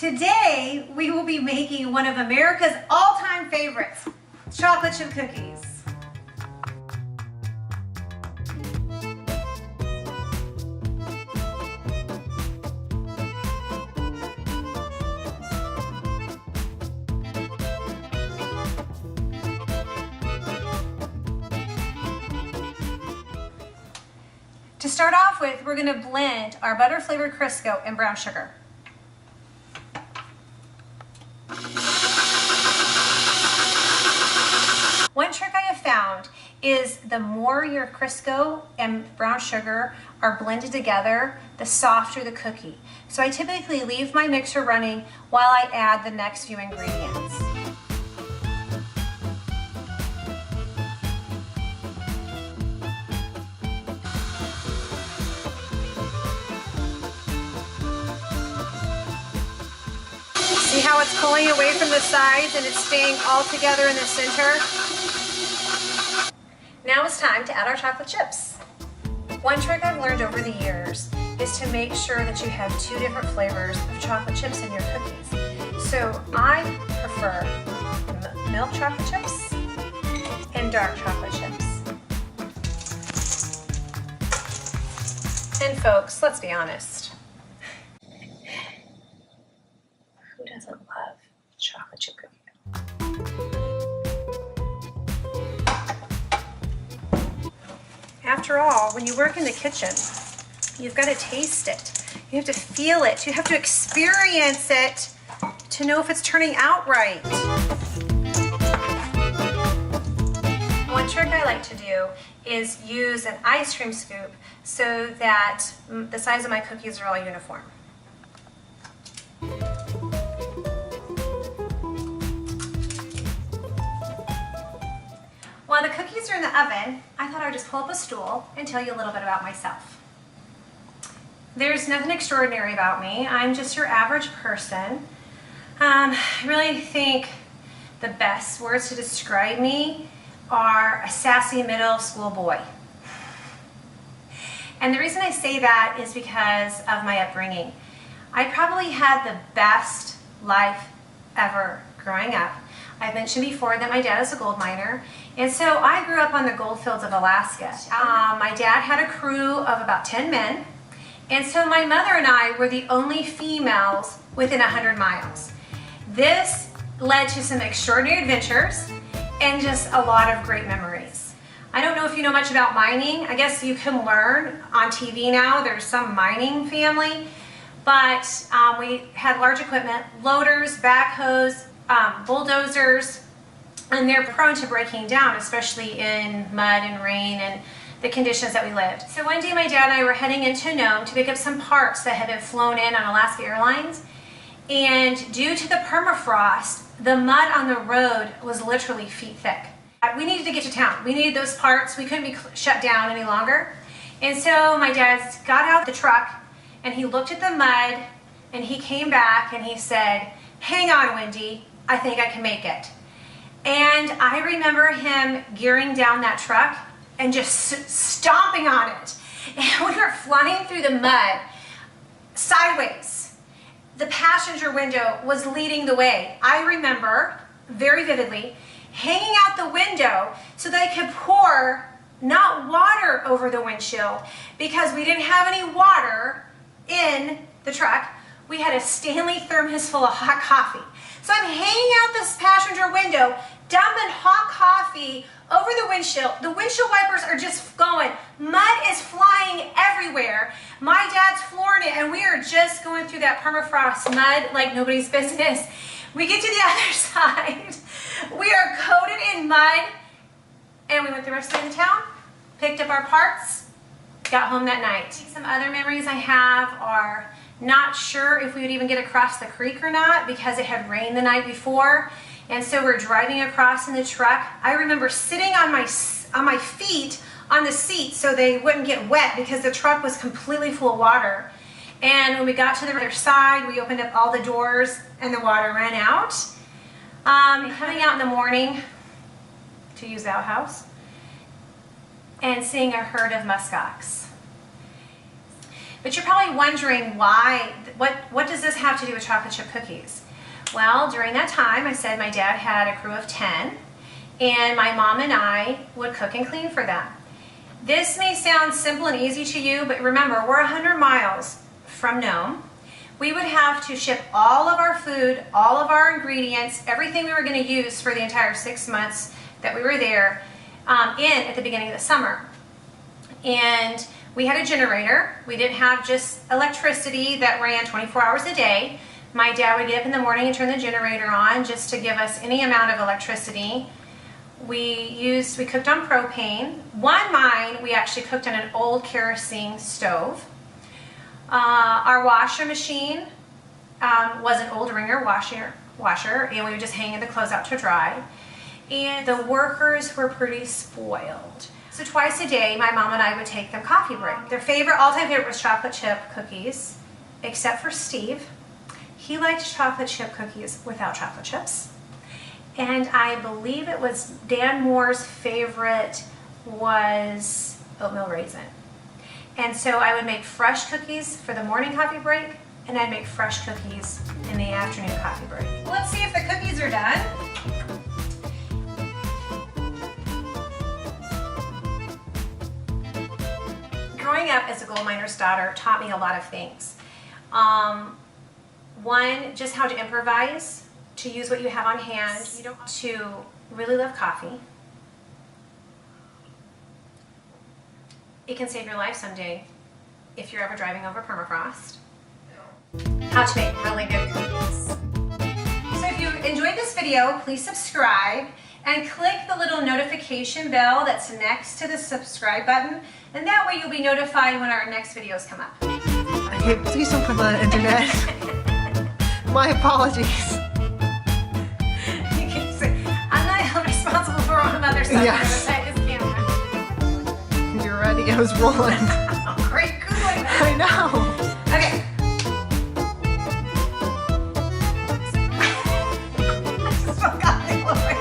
Today, we will be making one of America's all-time favorites, chocolate chip cookies. To start off with, we're going to blend our butter flavored Crisco and brown sugar. One trick I have found is the more your Crisco and brown sugar are blended together, the softer the cookie. So I typically leave my mixer running while I add the next few ingredients. See how it's pulling away from the sides and it's staying all together in the center? Now it's time to add our chocolate chips. One trick I've learned over the years is to make sure that you have two different flavors of chocolate chips in your cookies. So I prefer milk chocolate chips and dark chocolate chips. And folks, let's be honest. Who doesn't love chocolate chip cookies? After all, when you work in the kitchen, you've got to taste it. You have to feel it. You have to experience it to know if it's turning out right. One trick I like to do is use an ice cream scoop so that the size of my cookies are all uniform. While the cookies are in the oven, I thought I would just pull up a stool and tell you a little bit about myself. There's nothing extraordinary about me. I'm just your average person. I really think the best words to describe me are a sassy middle school boy. And the reason I say that is because of my upbringing. I probably had the best life ever growing up. I've mentioned before that my dad is a gold miner, and so I grew up on the gold fields of Alaska. My dad had a crew of about 10 men, and so my mother and I were the only females within 100 miles. This led to some extraordinary adventures and just a lot of great memories. I don't know if you know much about mining. I guess you can learn on TV now. There's some mining family, but we had large equipment, loaders, backhoes, bulldozers, and they're prone to breaking down, especially in mud and rain and the conditions that we lived. So one day my dad and I were heading into Nome to pick up some parts that had been flown in on Alaska Airlines, and due to the permafrost, the mud on the road was literally feet thick. We needed to get to town. We needed those parts. We couldn't be shut down any longer. And so my dad got out the truck and he looked at the mud and he came back and he said, "Hang on, Wendy, I think I can make it." And I remember him gearing down that truck and just stomping on it. And we were flying through the mud sideways. The passenger window was leading the way. I remember very vividly hanging out the window so that I could pour not water over the windshield because we didn't have any water in the truck. We had a Stanley thermos full of hot coffee. So I'm hanging out this passenger window, dumping hot coffee over the windshield. The windshield wipers are just going. Mud is flying everywhere. My dad's flooring it, and we are just going through that permafrost mud like nobody's business. We get to the other side. We are coated in mud, and we went the rest of the town, picked up our parts, got home that night. Some other memories I have are not sure if we would even get across the creek or not because it had rained the night before, and so we're driving across in the truck. I remember sitting on my feet on the seat so they wouldn't get wet because the truck was completely full of water. And when we got to the other side, we opened up all the doors and the water ran out. Coming out in the morning to use the outhouse and seeing a herd of muskox. But you're probably wondering why, what does this have to do with chocolate chip cookies? Well, during that time, I said my dad had a crew of 10, and my mom and I would cook and clean for them. This may sound simple and easy to you, but remember, we're 100 miles from Nome. We would have to ship all of our food, all of our ingredients, everything we were going to use for the entire 6 months that we were there in at the beginning of the summer. And we had a generator. We didn't have just electricity that ran 24 hours a day. My dad would get up in the morning and turn the generator on just to give us any amount of electricity. We cooked on propane. Mine, we actually cooked on an old kerosene stove. Our washer machine was an old Ringer washer, and we would just hang the clothes out to dry. And the workers were pretty spoiled. So twice a day, my mom and I would take them coffee break. Their all-time favorite was chocolate chip cookies, except for Steve. He liked chocolate chip cookies without chocolate chips. And I believe it was Dan Moore's favorite was oatmeal raisin. And so I would make fresh cookies for the morning coffee break, and I'd make fresh cookies in the afternoon coffee break. Well, let's see if the cookies are done. Growing up as a gold miner's daughter taught me a lot of things. One, just how to improvise, to use what you have on hand, to really love coffee. It can save your life someday if you're ever driving over permafrost. How to make really good cookies. So if you enjoyed this video, please subscribe and click the little notification bell that's next to the subscribe button, and that way you'll be notified when our next videos come up. Okay, please don't put on the internet. My apologies. You can say, I'm not held responsible for all of other stuff. Yes. Besides this camera. You're ready, I was rolling. Oh, great Googling. I know. Okay. I just forgot the glory.